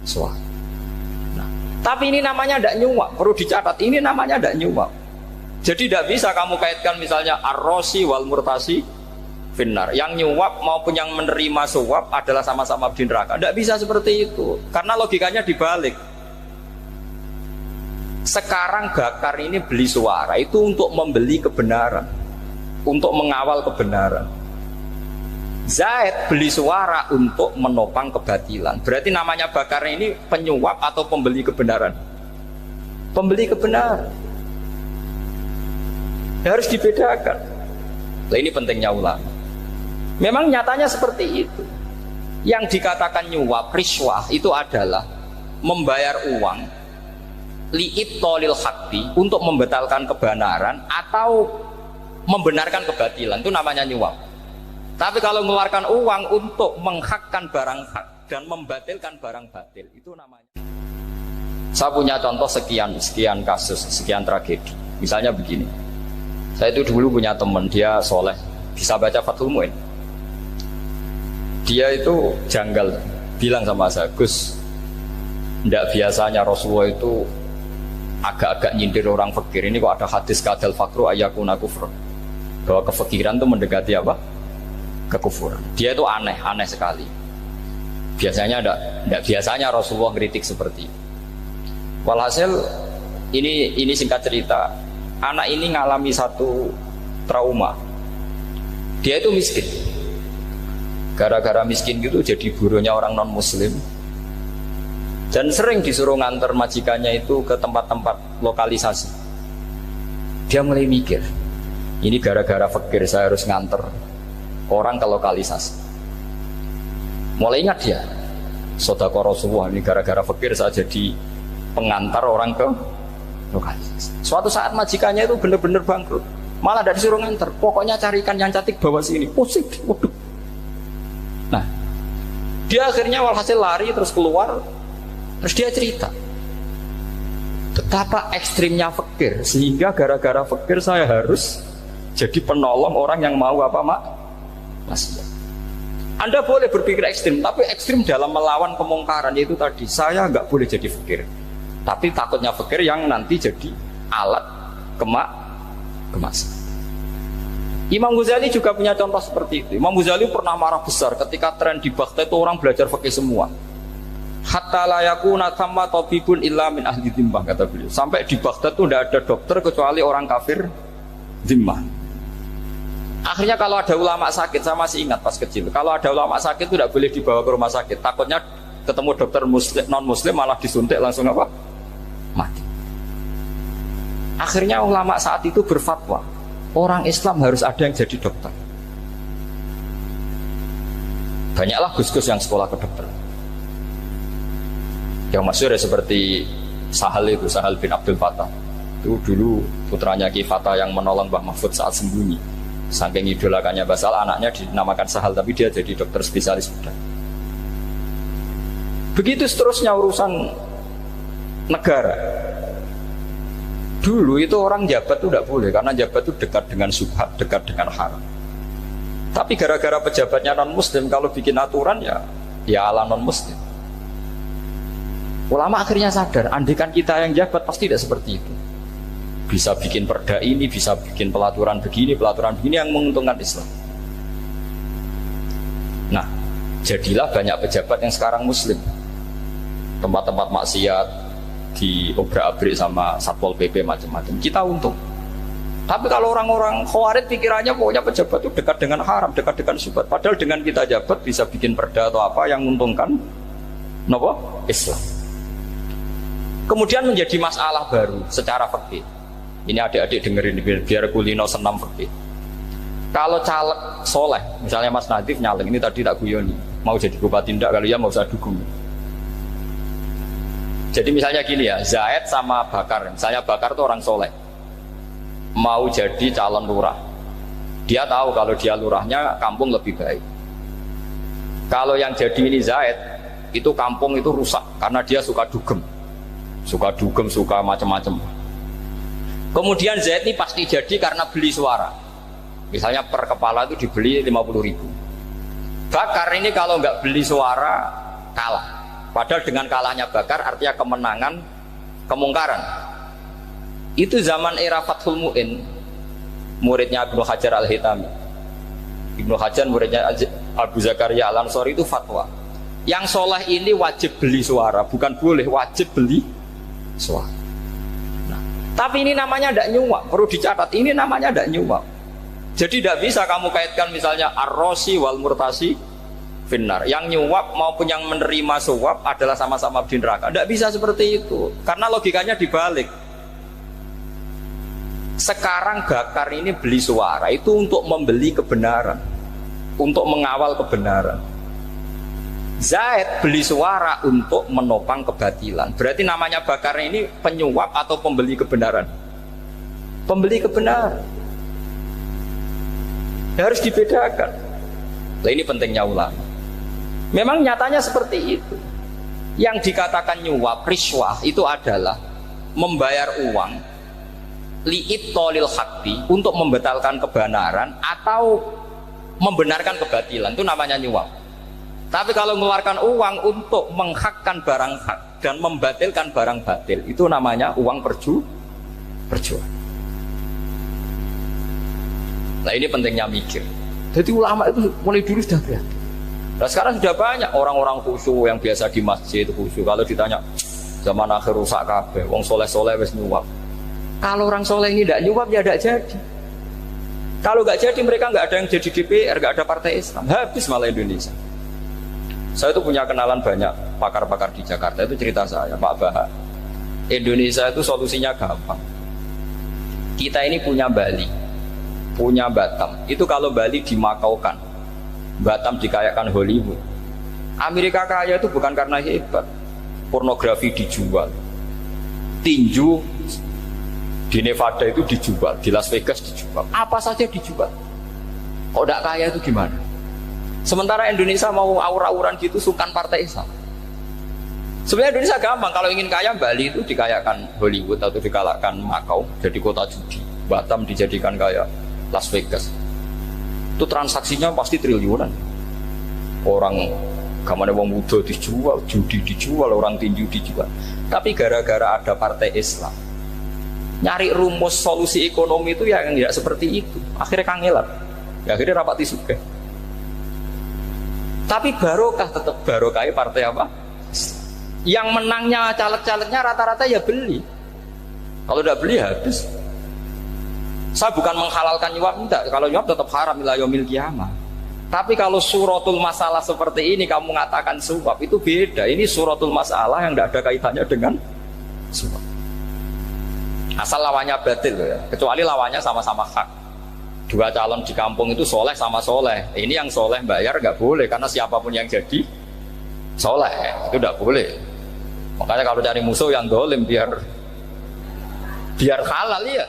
suara. Nah, tapi ini namanya tidak nyuap, perlu dicatat. Ini namanya tidak nyuap. Jadi tidak bisa kamu kaitkan misalnya ar-rosi wal murtasi finnar. Yang nyuap maupun yang menerima suap adalah sama-sama di neraka. Tidak bisa seperti itu. Karena logikanya dibalik. Sekarang Bakar ini beli suara itu untuk membeli kebenaran, untuk mengawal kebenaran. Zaid beli suara untuk menopang kebatilan. Berarti namanya Bakar ini penyuap atau pembeli kebenaran? Pembeli kebenaran. Harus dibedakan. Nah, ini pentingnya ulama. Memang nyatanya seperti itu. Yang dikatakan nyuap, riswah itu adalah membayar uang li'ibtolil haqqi, untuk membatalkan kebenaran atau membenarkan kebatilan. Itu namanya nyuap. Tapi kalau mengeluarkan uang untuk menghakkan barang hak dan membatalkan barang batil, itu namanya. Saya punya contoh sekian kasus, sekian tragedi. Misalnya begini. Saya itu dulu punya teman, dia soleh, bisa baca Fathul Mu'in. Dia itu janggal, bilang sama saya, Gus, tidak biasanya Rasulullah itu agak-agak nyindir orang fakir. Ini kok ada hadis kadal fakru ayakuna kufur, bahwa kefakiran itu mendekati apa? Kekufuran. Dia itu aneh sekali. Biasanya tidak biasanya Rasulullah kritik seperti itu. Walhasil ini singkat cerita, anak ini ngalami satu trauma. Dia itu miskin. Gara-gara miskin gitu jadi burunya orang non muslim. Dan sering disuruh nganter majikannya itu ke tempat-tempat lokalisasi. Dia mulai mikir, ini gara-gara fakir saya harus nganter orang ke lokalisasi. Mulai ingat dia, Sodaqah Rasulullah, ini gara-gara fakir saya jadi pengantar orang ke lokalisasi. Suatu saat majikannya itu benar-benar bangkrut, malah dari disuruh nganter, pokoknya carikan yang cantik bawa sini. Pusing, waduh. Nah, dia akhirnya walhasil lari terus keluar. Terus dia cerita betapa ekstrimnya fakir, sehingga gara-gara fakir saya harus jadi penolong orang yang mau apa maksiat. Anda boleh berpikir ekstrim, tapi ekstrim dalam melawan kemungkaran, yaitu tadi saya nggak boleh jadi fakir, tapi takutnya fakir yang nanti jadi alat kemaksiatan. Imam Ghazali juga punya contoh seperti itu. Imam Ghazali pernah marah besar ketika tren di Baghdad itu orang belajar fikih semua. Hatta la yakuna thamma tabibun illa min ahli dhimmah, kata beliau. Sampai di Baghdad itu tidak ada dokter kecuali orang kafir dhimmah. Akhirnya kalau ada ulama sakit, saya masih ingat pas kecil, kalau ada ulama sakit itu tidak boleh dibawa ke rumah sakit. Takutnya ketemu dokter muslim, non muslim malah disuntik langsung apa? Mati. Akhirnya ulama saat itu berfatwa, orang Islam harus ada yang jadi dokter. Banyaklah gus-gus yang sekolah kedokteran. Yang masyhur ya seperti Sahal bin Abdul Fattah. Itu dulu putranya Ki Fattah yang menolong Mbah Mahfud saat sembunyi. Saking idolakannya Basal, anaknya dinamakan Sahal, tapi dia jadi dokter spesialis bedah. Begitu seterusnya urusan negara. Dulu itu orang jabat itu tidak boleh, karena jabat itu dekat dengan syubhat, dekat dengan haram. Tapi gara-gara pejabatnya non muslim, kalau bikin aturan ya ala non muslim. Ulama akhirnya sadar, andikan kita yang jabat pasti tidak seperti itu. Bisa bikin perda ini, bisa bikin pelaturan begini yang menguntungkan Islam. Nah, jadilah banyak pejabat yang sekarang muslim. Tempat-tempat maksiat diobrak-abrik sama Satpol PP macam-macam. Kita untung. Tapi kalau orang-orang khawarij pikirannya pokoknya pejabat itu dekat dengan haram, dekat dengan syubhat. Padahal dengan kita jabat bisa bikin perda atau apa yang menguntungkan Islam. Kemudian menjadi masalah baru secara fikih. Ini adik-adik dengerin biar kulino senam fikih. Kalau caleg soleh, misalnya Mas Nadif nyaleng, ini tadi tak guyoni, mau jadi bupati ndak, kalau ya mau usah dukung. Jadi misalnya gini ya, Zaid sama Bakar, misalnya Bakar itu orang soleh, mau jadi calon lurah. Dia tahu kalau dia lurahnya kampung lebih baik. Kalau yang jadi ini Zaid, itu kampung itu rusak karena dia suka dugem, suka macam-macam. Kemudian Zaid ini pasti jadi karena beli suara. Misalnya per kepala itu dibeli 50.000. Bakar ini kalau nggak beli suara kalah. Padahal dengan kalahnya Bakar artinya kemenangan kemungkaran. Itu zaman era Fathul Mu'in, muridnya Ibnu Hajar Al-Hitami. Ibnu Hajar muridnya Abu Zakaria Al-Ansori itu fatwa, yang soleh ini wajib beli suara, bukan boleh, wajib beli suara. Nah, tapi ini namanya tidak nyuap, perlu dicatat, ini namanya tidak nyuap. Jadi tidak bisa kamu kaitkan misalnya ar-rosi wal murtasi finnar, yang nyuap maupun yang menerima suap adalah sama-sama di neraka. Tidak bisa seperti itu, karena logikanya dibalik. Sekarang Bakar ini beli suara itu untuk membeli kebenaran, untuk mengawal kebenaran. Zaid beli suara untuk menopang kebatilan. Berarti namanya Bakar ini penyuap atau pembeli kebenaran? Pembeli kebenaran. Harus dibedakan. Nah, ini pentingnya ulama. Memang nyatanya seperti itu. Yang dikatakan nyuap, riswah itu adalah membayar uang li'it tolil hakti, untuk membatalkan kebenaran atau membenarkan kebatilan, itu namanya nyuap. Tapi kalau mengeluarkan uang untuk menghakkan barang hak dan membatalkan barang batil, itu namanya uang perjuangan. Nah ini pentingnya mikir. Jadi ulama itu mulai dulu sudah berhati. Nah sekarang sudah banyak orang-orang khusyuk yang biasa di masjid khusyuk. Kalau ditanya zaman akhir rusak kabeh, wong soleh-soleh wis nyuap. Kalau orang soleh ini tidak nyuap ya tidak jadi. Kalau nggak jadi mereka nggak ada yang jadi DPR, nggak ada partai Islam, habis malah Indonesia. Saya itu punya kenalan banyak pakar-pakar di Jakarta, itu cerita saya, Pak Bahak. Indonesia itu solusinya gampang. Kita ini punya Bali, punya Batam. Itu kalau Bali dimakaukan, Batam dikayakan Hollywood. Amerika kaya itu bukan karena hebat, pornografi dijual, tinju di Nevada itu dijual, di Las Vegas dijual, apa saja dijual. Kok tidak kaya itu gimana? Sementara Indonesia mau aur-auran gitu, sukan partai Islam. Sebenarnya Indonesia gampang, kalau ingin kaya Bali itu dikayakan Hollywood atau dikalahkan Makau jadi kota judi, Batam dijadikan kayak Las Vegas. Itu transaksinya pasti triliunan. Orang kamane wong muda dijual, judi dijual, orang tinju dijual. Tapi gara-gara ada partai Islam, nyari rumus solusi ekonomi itu yang tidak seperti itu, akhirnya kangelan, ya, akhirnya rapati suka. Tapi barokah, tetap barokah partai apa? Yang menangnya caleg-calegnya rata-rata ya beli. Kalau tidak beli habis. Saya bukan menghalalkan nyuap, tidak. Kalau nyuap tetap haram ila yaumil qiyamah. Tapi kalau suratul masalah seperti ini kamu mengatakan suap, itu beda. Ini suratul masalah yang tidak ada kaitannya dengan suap. Asal lawannya batil ya, kecuali lawannya sama-sama hak. Dua calon di kampung itu soleh sama soleh. Ini yang soleh bayar nggak boleh, karena siapapun yang jadi soleh itu nggak boleh. Makanya kalau cari musuh yang dolim biar halal ya.